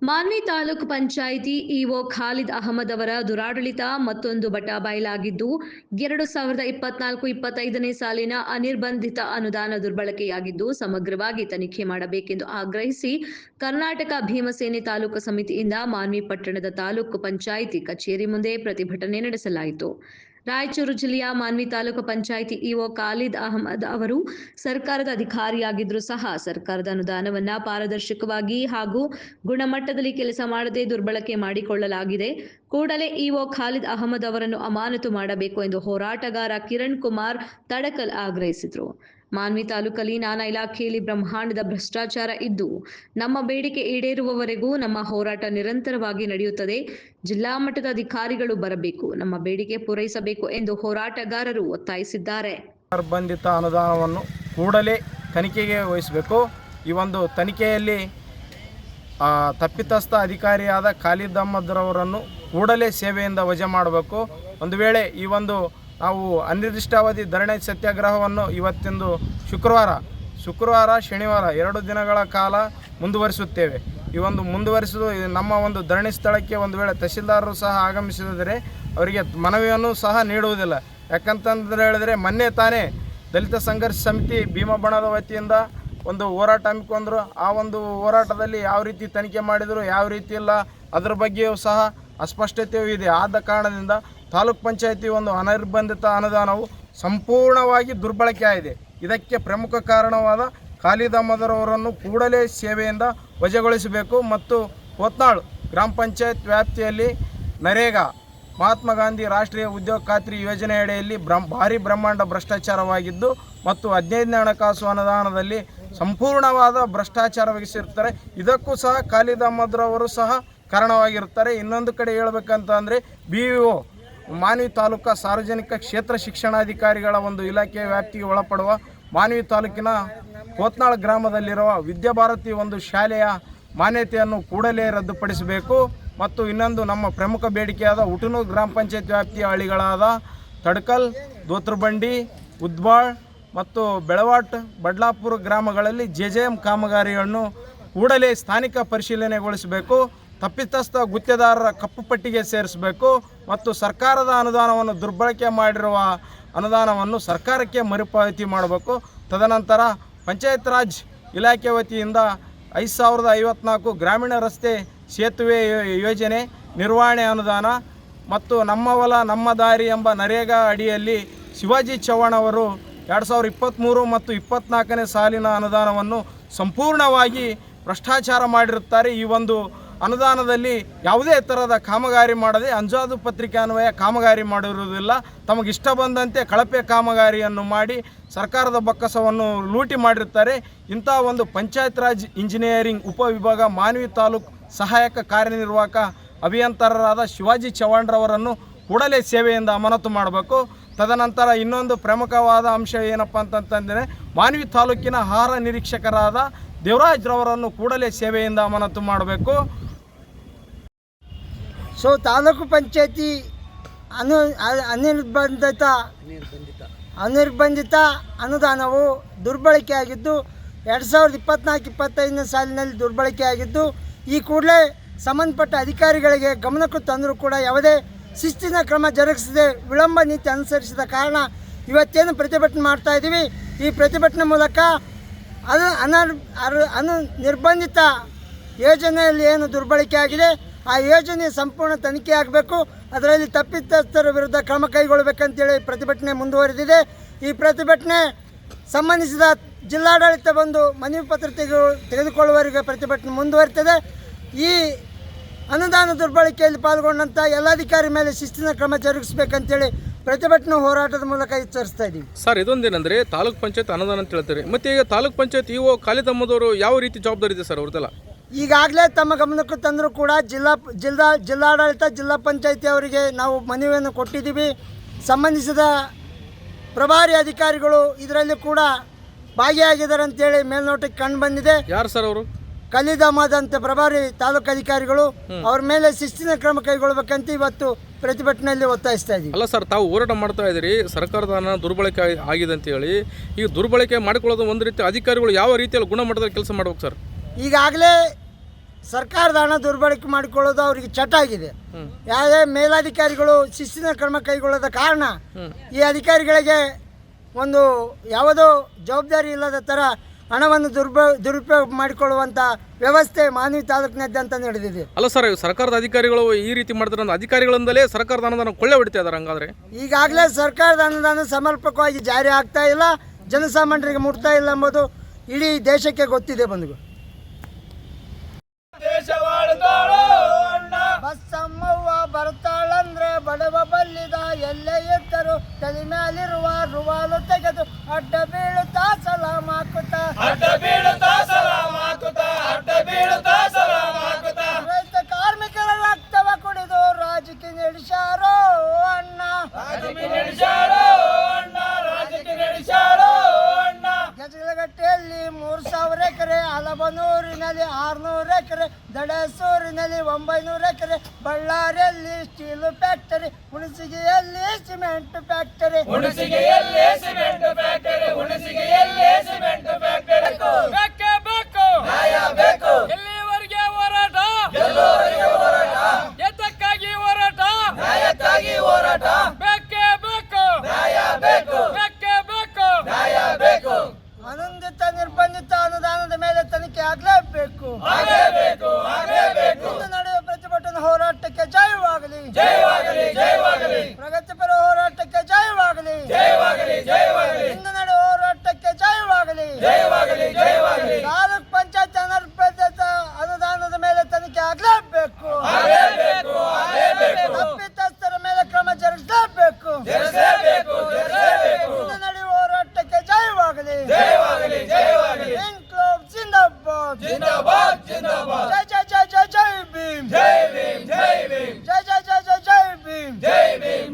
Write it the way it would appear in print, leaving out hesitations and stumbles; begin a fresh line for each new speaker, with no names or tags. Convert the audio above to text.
Manvi taluk panchayat EO Khalid Ahmed ಅವರ ದುರಾಡಳಿತ ಮತ್ತೊಂದು ಬಟಾಬಯಲಾಗಿದ್ದು 2024-25ನೇ ಸಾಲಿನ ಅನಿರ್ಬಂಧಿತ ಅನುದಾನ ದುರ್ಬಳಕೆಯಾಗಿದ್ದು ಸಮಗ್ರವಾಗಿ ತನಿಖೆ ಮಾಡಬೇಕೆಂದು ಆಗ್ರಹಿಸಿ ಕರ್ನಾಟಕ ಭೀಮಸೇನೆ ತಾಲೂಕು ಸಮಿತಿಯಿಂದ ಮಾನ್ವಿ ಪಟ್ಟಣದ ತಾಲೂಕು ಪಂಚಾಯಿತಿ ಕಚೇರಿ ಮುಂದೆ ಪ್ರತಿಭಟನೆ ನಡೆಸಲಾಯಿತು. ರಾಯಚೂರು ಜಿಲ್ಲೆಯ ಮಾನ್ವಿ ತಾಲೂಕು ಪಂಚಾಯಿತಿ ಇಒ ಖಾಲಿದ್ ಅಹಮದ್ ಅವರು ಸರ್ಕಾರದ ಅಧಿಕಾರಿಯಾಗಿದ್ದರೂ ಸಹ ಸರ್ಕಾರದ ಅನುದಾನವನ್ನ ಪಾರದರ್ಶಕವಾಗಿ ಹಾಗೂ ಗುಣಮಟ್ಟದಲ್ಲಿ ಕೆಲಸ ಮಾಡದೆ ದುರ್ಬಳಕೆ ಮಾಡಿಕೊಳ್ಳಲಾಗಿದೆ. ಕೂಡಲೇ ಇಒ ಖಾಲಿದ್ ಅಹಮದ್ ಅವರನ್ನು ಅಮಾನತು ಮಾಡಬೇಕು ಎಂದು ಹೋರಾಟಗಾರ ಕಿರಣ್ ಕುಮಾರ್ ತಡಕಲ್ ಆಗ್ರಹಿಸಿದರು. ಮಾನ್ವಿ ತಾಲೂಕಲ್ಲಿ ನಾನಾ ಇಲಾಖೆಯಲ್ಲಿ ಬ್ರಹ್ಮಾಂಡದ ಭ್ರಷ್ಟಾಚಾರ ಇದ್ದು ನಮ್ಮ ಬೇಡಿಕೆ ಈಡೇರುವವರೆಗೂ ನಮ್ಮ ಹೋರಾಟ ನಿರಂತರವಾಗಿ ನಡೆಯುತ್ತದೆ. ಜಿಲ್ಲಾ ಮಟ್ಟದ ಅಧಿಕಾರಿಗಳು ಬರಬೇಕು, ನಮ್ಮ ಬೇಡಿಕೆ ಪೂರೈಸಬೇಕು ಎಂದು ಹೋರಾಟಗಾರರು ಒತ್ತಾಯಿಸಿದ್ದಾರೆ.
ನಿರ್ಬಂಧಿತ ಅನುದಾನವನ್ನು ಕೂಡಲೇ ತನಿಖೆಗೆ ವಹಿಸಬೇಕು. ಈ ಒಂದು ತನಿಖೆಯಲ್ಲಿ ತಪ್ಪಿತಸ್ಥ ಅಧಿಕಾರಿಯಾದ ಖಾಲಿದ್ ಅಹಮದ್ರವರನ್ನು ಕೂಡಲೇ ಸೇವೆಯಿಂದ ವಜಾ ಮಾಡಬೇಕು. ಒಂದು ವೇಳೆ ಈ ಒಂದು ನಾವು ಅನಿರ್ದಿಷ್ಟಾವಧಿ ಧರಣಿ ಸತ್ಯಾಗ್ರಹವನ್ನು ಇವತ್ತಿಂದು ಶುಕ್ರವಾರ ಶನಿವಾರ 2 ದಿನಗಳ ಕಾಲ ಮುಂದುವರಿಸುತ್ತೇವೆ. ಈ ಒಂದು ಮುಂದುವರಿಸುವುದು ನಮ್ಮ ಒಂದು ಧರಣಿ ಸ್ಥಳಕ್ಕೆ ಒಂದು ವೇಳೆ ತಹಸೀಲ್ದಾರರು ಸಹ ಆಗಮಿಸಿದರೆ ಅವರಿಗೆ ಮನವಿಯನ್ನು ಸಹ ನೀಡುವುದಿಲ್ಲ. ಯಾಕಂತಂದ್ರೆ ಹೇಳಿದರೆ ಮೊನ್ನೆ ತಾನೇ ದಲಿತ ಸಂಘರ್ಷ ಸಮಿತಿ ಭೀಮಬಣದ ವತಿಯಿಂದ ಒಂದು ಹೋರಾಟ ಹಮ್ಮಿಕೊಂಡ್ರು. ಆ ಒಂದು ಹೋರಾಟದಲ್ಲಿ ಯಾವ ರೀತಿ ತನಿಖೆ ಮಾಡಿದರು, ಯಾವ ರೀತಿ ಇಲ್ಲ, ಅದರ ಬಗ್ಗೆಯೂ ಸಹ ಅಸ್ಪಷ್ಟತೆಯೂ ಇದೆ. ಆದ ಕಾರಣದಿಂದ ತಾಲೂಕ್ ಪಂಚಾಯತಿ ಒಂದು ಅನಿರ್ಬಂಧಿತ ಅನುದಾನವು ಸಂಪೂರ್ಣವಾಗಿ ದುರ್ಬಳಕೆ ಆಗಿದೆ. ಇದಕ್ಕೆ ಪ್ರಮುಖ ಕಾರಣವಾದ ಖಾಲಿದ್ ಅಹಮದ್ರವರನ್ನು ಕೂಡಲೇ ಸೇವೆಯಿಂದ ವಜಾಗೊಳಿಸಬೇಕು ಮತ್ತು ಕೋತ್ನಾಳ್ ಗ್ರಾಮ ಪಂಚಾಯತ್ ವ್ಯಾಪ್ತಿಯಲ್ಲಿ ನರೇಗಾ ಮಹಾತ್ಮ ಗಾಂಧಿ ರಾಷ್ಟ್ರೀಯ ಉದ್ಯೋಗ ಖಾತ್ರಿ ಯೋಜನೆಯಡಿಯಲ್ಲಿ ಭಾರಿ ಬ್ರಹ್ಮಾಂಡ ಭ್ರಷ್ಟಾಚಾರವಾಗಿದ್ದು ಮತ್ತು 15ನೇ ಹಣಕಾಸು ಅನುದಾನದಲ್ಲಿ ಸಂಪೂರ್ಣವಾದ ಭ್ರಷ್ಟಾಚಾರವಾಗಿಸಿರ್ತಾರೆ. ಇದಕ್ಕೂ ಸಹ ಖಾಲಿದ್ ಅಹಮದ್ರವರು ಸಹ ಕಾರಣವಾಗಿರುತ್ತಾರೆ. ಇನ್ನೊಂದು ಕಡೆ ಹೇಳಬೇಕಂತಂದರೆ BVO ಮಾನ್ವಿ ತಾಲೂಕು ಸಾರ್ವಜನಿಕ ಕ್ಷೇತ್ರ ಶಿಕ್ಷಣಾಧಿಕಾರಿಗಳ ಒಂದು ಇಲಾಖೆಯ ವ್ಯಾಪ್ತಿಗೆ ಒಳಪಡುವ ಮಾನ್ವಿ ತಾಲೂಕಿನ ಕೋತ್ನಾಳ್ ಗ್ರಾಮದಲ್ಲಿರುವ ವಿದ್ಯಾಭಾರತಿ ಒಂದು ಶಾಲೆಯ ಮಾನ್ಯತೆಯನ್ನು ಕೂಡಲೇ ರದ್ದುಪಡಿಸಬೇಕು. ಮತ್ತು ಇನ್ನೊಂದು ನಮ್ಮ ಪ್ರಮುಖ ಬೇಡಿಕೆಯಾದ ಉಟನೂರು ಗ್ರಾಮ ಪಂಚಾಯತ್ ವ್ಯಾಪ್ತಿಯ ಹಳ್ಳಿಗಳಾದ ತಡಕಲ್, ದೋತ್ರಬಂಡಿ, ಉದ್ಬಾಳ್ ಮತ್ತು ಬೆಳವಾಟ್, ಬಡ್ಲಾಪುರ ಗ್ರಾಮಗಳಲ್ಲಿ JJM ಕಾಮಗಾರಿಯನ್ನು ಕೂಡಲೇ ಸ್ಥಾನಿಕ ಪರಿಶೀಲನೆಗೊಳಿಸಬೇಕು. ತಪ್ಪಿತಸ್ಥ ಗುತ್ತೇದಾರರ ಕಪ್ಪು ಪಟ್ಟಿಗೆ ಸೇರಿಸಬೇಕು ಮತ್ತು ಸರ್ಕಾರದ ಅನುದಾನವನ್ನು ದುರ್ಬಳಕೆ ಮಾಡಿರುವ ಅನುದಾನವನ್ನು ಸರ್ಕಾರಕ್ಕೆ ಮರುಪಾವತಿ ಮಾಡಬೇಕು. ತದನಂತರ ಪಂಚಾಯತ್ ರಾಜ್ ಇಲಾಖೆ ವತಿಯಿಂದ 5054 ಗ್ರಾಮೀಣ ರಸ್ತೆ ಸೇತುವೆ ಯೋಜನೆ ನಿರ್ವಹಣೆ ಅನುದಾನ ಮತ್ತು ನಮ್ಮ ಹೊಲ ನಮ್ಮ ದಾರಿ ಎಂಬ ನರೇಗಾ ಅಡಿಯಲ್ಲಿ ಶಿವಾಜಿ ಚೌಹಾಣ್ ಅವರು 2023 ಮತ್ತು 24ನೇ ಸಾಲಿನ ಅನುದಾನವನ್ನು ಸಂಪೂರ್ಣವಾಗಿ ಭ್ರಷ್ಟಾಚಾರ ಮಾಡಿರುತ್ತಾರೆ. ಈ ಒಂದು ಅನುದಾನದಲ್ಲಿ ಯಾವುದೇ ಥರದ ಕಾಮಗಾರಿ ಮಾಡದೆ ಅಂಜಾದು ಪತ್ರಿಕೆ ಅನ್ವಯ ಕಾಮಗಾರಿ ಮಾಡಿರುವುದಿಲ್ಲ. ತಮಗಿಷ್ಟ ಬಂದಂತೆ ಕಳಪೆ ಕಾಮಗಾರಿಯನ್ನು ಮಾಡಿ ಸರ್ಕಾರದ ಬೊಕ್ಕಸವನ್ನು ಲೂಟಿ ಮಾಡಿರುತ್ತಾರೆ. ಇಂಥ ಒಂದು ಪಂಚಾಯತ್ ರಾಜ್ ಇಂಜಿನಿಯರಿಂಗ್ ಉಪವಿಭಾಗ ಮಾನ್ವಿ ತಾಲೂಕು ಸಹಾಯಕ ಕಾರ್ಯನಿರ್ವಾಹಕ ಅಭಿಯಂತರರಾದ ಶಿವಾಜಿ ಚೌಹಾಣ್ರವರನ್ನು ಕೂಡಲೇ ಸೇವೆಯಿಂದ ಅಮಾನತು ಮಾಡಬೇಕು. ತದನಂತರ ಇನ್ನೊಂದು ಪ್ರಮುಖವಾದ ಅಂಶ ಏನಪ್ಪ ಅಂತಂತಂದರೆ ಮಾನ್ವಿ ತಾಲೂಕಿನ ಆಹಾರ ನಿರೀಕ್ಷಕರಾದ ದೇವರಾಜ್ರವರನ್ನು ಕೂಡಲೇ ಸೇವೆಯಿಂದ ಅಮಾನತು ಮಾಡಬೇಕು.
ಸೊ ತಾಲೂಕು ಪಂಚಾಯತಿ ಅನಿರ್ಬಂಧಿತ ಅನುದಾನವು ದುರ್ಬಳಕೆಯಾಗಿದ್ದು 2024-25ನೇ ಸಾಲಿನಲ್ಲಿ ದುರ್ಬಳಕೆಯಾಗಿದ್ದು ಈ ಕೂಡಲೇ ಸಂಬಂಧಪಟ್ಟ ಅಧಿಕಾರಿಗಳಿಗೆ ಗಮನಕ್ಕೂ ತಂದರೂ ಕೂಡ ಯಾವುದೇ ಶಿಸ್ತಿನ ಕ್ರಮ ಜರುಗಿಸದೆ ವಿಳಂಬ ನೀತಿ ಅನುಸರಿಸಿದ ಕಾರಣ ಇವತ್ತೇನು ಪ್ರತಿಭಟನೆ ಮಾಡ್ತಾ ಇದ್ದೀವಿ. ಈ ಪ್ರತಿಭಟನೆ ಮೂಲಕ ನಿರ್ಬಂಧಿತ ಯೋಜನೆಯಲ್ಲಿ ಏನು ದುರ್ಬಳಕೆ ಆಗಿದೆ ಆ ಯೋಜನೆ ಸಂಪೂರ್ಣ ತನಿಖೆ ಆಗಬೇಕು. ಅದರಲ್ಲಿ ತಪ್ಪಿತಸ್ಥರ ವಿರುದ್ಧ ಕ್ರಮ ಕೈಗೊಳ್ಳಬೇಕಂತೇಳಿ ಪ್ರತಿಭಟನೆ ಮುಂದುವರೆದಿದೆ. ಈ ಪ್ರತಿಭಟನೆ ಸಂಬಂಧಿಸಿದ ಜಿಲ್ಲಾಡಳಿತ ಬಂದು ಮನವಿ ಪತ್ರ ತೆಗೆದುಕೊಳ್ಳುವವರೆಗೆ ಪ್ರತಿಭಟನೆ ಮುಂದುವರಿತದೆ. ಈ ಅನುದಾನ ದುರ್ಬಳಕೆಯಲ್ಲಿ ಪಾಲ್ಗೊಂಡಂಥ ಎಲ್ಲ ಅಧಿಕಾರಿ ಮೇಲೆ ಶಿಸ್ತಿನ ಕ್ರಮ ಜರುಗಿಸಬೇಕಂತೇಳಿ ಪ್ರತಿಭಟನೆ ಹೋರಾಟದ ಮೂಲಕ ಎಚ್ಚರಿಸ್ತಾ ಇದ್ದೀವಿ.
ಸರ್, ಇದೊಂದೇನೆಂದರೆ ತಾಲೂಕ್ ಪಂಚಾಯತ್ ಅನುದಾನ ಅಂತ ಹೇಳ್ತಾರೆ. ಮತ್ತು ಈಗ ತಾಲೂಕ್ ಪಂಚಾಯತ್ ಇಒ ಖಾಲಿದ್ ಅಹಮದ್ ಅವರು ಯಾವ ರೀತಿ ಜವಾಬ್ದಾರಿ ಇದೆ ಸರ್ ಅವ್ರದ್ದೆಲ್ಲ?
ಈಗಾಗಲೇ ತಮ್ಮ ಗಮನಕ್ಕೂ ತಂದರೂ ಕೂಡ ಜಿಲ್ಲಾಡಳಿತ ಜಿಲ್ಲಾ ಪಂಚಾಯತಿ ಅವರಿಗೆ ನಾವು ಮನವಿಯನ್ನು ಕೊಟ್ಟಿದ್ದೀವಿ. ಸಂಬಂಧಿಸಿದ ಪ್ರಭಾರಿ ಅಧಿಕಾರಿಗಳು ಇದರಲ್ಲಿ ಕೂಡ ಭಾಗಿಯಾಗಿದ್ದಾರೆ ಅಂತೇಳಿ ಮೇಲ್ನೋಟಕ್ಕೆ ಕಂಡು ಬಂದಿದೆ.
ಯಾರು ಸರ್ ಅವರು?
ಖಾಲಿದ್ ಅಹಮದ್ ಅಂತ ಪ್ರಭಾರಿ ತಾಲೂಕು ಅಧಿಕಾರಿಗಳು. ಅವ್ರ ಮೇಲೆ ಶಿಸ್ತಿನ ಕ್ರಮ ಕೈಗೊಳ್ಳಬೇಕಂತ ಇವತ್ತು ಪ್ರತಿಭಟನೆಯಲ್ಲಿ ಒತ್ತಾಯಿಸ್ತಾ ಇದ್ದೀವಿ.
ಅಲ್ಲ ಸರ್, ತಾವು ಹೋರಾಟ ಮಾಡ್ತಾ ಇದ್ದೀರಿ, ಸರ್ಕಾರದ ಹಣ ದುರ್ಬಳಕೆ ಆಗಿದೆ ಅಂತ ಹೇಳಿ. ಈಗ ದುರ್ಬಳಕೆ ಮಾಡಿಕೊಳ್ಳೋದು ಒಂದು ರೀತಿ, ಅಧಿಕಾರಿಗಳು ಯಾವ ರೀತಿಯಲ್ಲಿ ಗುಣಮಟ್ಟದಲ್ಲಿ ಕೆಲಸ ಮಾಡ್ಬೇಕು ಸರ್?
ಈಗಾಗಲೇ ಸರ್ಕಾರದ ಹಣ ದುರ್ಬಳಕೆ ಮಾಡಿಕೊಳ್ಳೋದು ಅವರಿಗೆ ಚಟ ಆಗಿದೆ. ಯಾವುದೇ ಮೇಲಾಧಿಕಾರಿಗಳು ಶಿಸ್ತಿನ ಕ್ರಮ ಕೈಗೊಳ್ಳದ ಕಾರಣ ಈ ಅಧಿಕಾರಿಗಳಿಗೆ ಒಂದು ಯಾವುದೋ ಜವಾಬ್ದಾರಿ ಇಲ್ಲದ ಥರ ಹಣವನ್ನು ದುರುಪಯೋಗ ಮಾಡಿಕೊಳ್ಳುವಂಥ ವ್ಯವಸ್ಥೆ ಮಾನ್ವಿ ತಾಲೂಕಿನಾದ್ಯಂತ ನಡೆದಿದೆ.
ಅಲ್ಲ ಸರ್, ಸರ್ಕಾರದ ಅಧಿಕಾರಿಗಳು ಈ ರೀತಿ ಮಾಡ್ತಾರೆ, ಅಧಿಕಾರಿಗಳಿಂದಲೇ ಸರ್ಕಾರದ ಅನುದಾನ ಕೊಳ್ಳೆ ಹೊಡಿತಾ ಇದ್ದಾರೆ. ಹಂಗಾದ್ರೆ
ಈಗಾಗಲೇ ಸರ್ಕಾರದ ಅನುದಾನ ಸಮರ್ಪಕವಾಗಿ ಜಾರಿ ಆಗ್ತಾ ಇಲ್ಲ, ಜನಸಾಮಾನ್ಯರಿಗೆ ಮುಟ್ತಾ ಇಲ್ಲ ಎಂಬುದು ಇಡೀ ದೇಶಕ್ಕೆ ಗೊತ್ತಿದೆ. ಬಂಧುಗಳು, ಬಸ್ಸಮ್ಮವ್ವ ಬರ್ತಾಳಂದ್ರೆ ಬಡವ ಬಲ್ಲಿದ ಎಲ್ಲೇ ಇದ್ದರು ತಲೆ ಮೇಲಿರುವ ರುವಾಲು ತೆಗೆದು ಅಡ್ಡ ಬೀಳುತ್ತಾ ಸಲಾಮ್ ಹಾಕುತ್ತಾ ರೈತ ಕಾರ್ಮಿಕರ ರಕ್ತವ ಕುಡಿದು ರಾಜಕೀಯ ನಡೆಸಾರೋ ಅಣ್ಣ. ಗಜಲಗಟ್ಟೆಯಲ್ಲಿ 3,000 ಎಕರೆ, ಹಲಬನೂರಿನಲ್ಲಿ 600 ಎಕರೆ, ದಡಸೂರಿನಲ್ಲಿ 900 ಎಕರೆ, ಬಳ್ಳಾರಿಯಲ್ಲಿ ಸ್ಟೀಲ್ ಫ್ಯಾಕ್ಟರಿ, ಹುಣಸಿಗೆಯಲ್ಲಿ ಸಿಮೆಂಟ್ ಫ್ಯಾಕ್ಟರಿ.
ಎಲ್ಲಿವರೆಗೆ ಹೋರಾಟ? ಎದಕ್ಕಾಗಿ ಹೋರಾಟ? ಬೇಕೇ ಬೇಕು.
ಅನುದಾನಿತ ನಿರ್ಬಂಧಿತ ಅನುದಾನದ ಮೇಲೆ ತನಿಖೆ ಆಗಲೇಬೇಕು. ಇಂದು ನಡೆಯುವ ಪ್ರತಿಭಟನಾ ಹೋರಾಟಕ್ಕೆ ಜಯವಾಗಲಿ. ಪ್ರಗತಿಪರ ಹೋರಾಟಕ್ಕೆ ಜಯವಾಗಲಿ. ಇಂದು ನಡೆಯುವ ಹೋರಾಟಕ್ಕೆ ಜಯವಾಗಲಿ. ತಾಲೂಕ್ ಪಂಚಾಯತ್ ಅನರ್ಪೇಕ್ಷಿತ ಅನುದಾನದ ಮೇಲೆ ತನಿಖೆ ಆಗಲೇಬೇಕು. ತಪ್ಪಿತಸ್ಥರ ಮೇಲೆ ಕ್ರಮ ಜರುಗಿಸಲೇಬೇಕು. ಇಂದು ನಡೆಯುವ ಹೋರಾಟಕ್ಕೆ ಜಯವಾಗಲಿ. ಇನ್ಕ್ಲೂಬ್ ಜಿಂದಾಬಾದ್. ಜೈ ಜೈ ಜೈ ಜೈ ಜೈ ಭೀಮ್. ಜೈ ಜೈ ಜೈ ಜೈ ಜೈ ಭೀಮ್.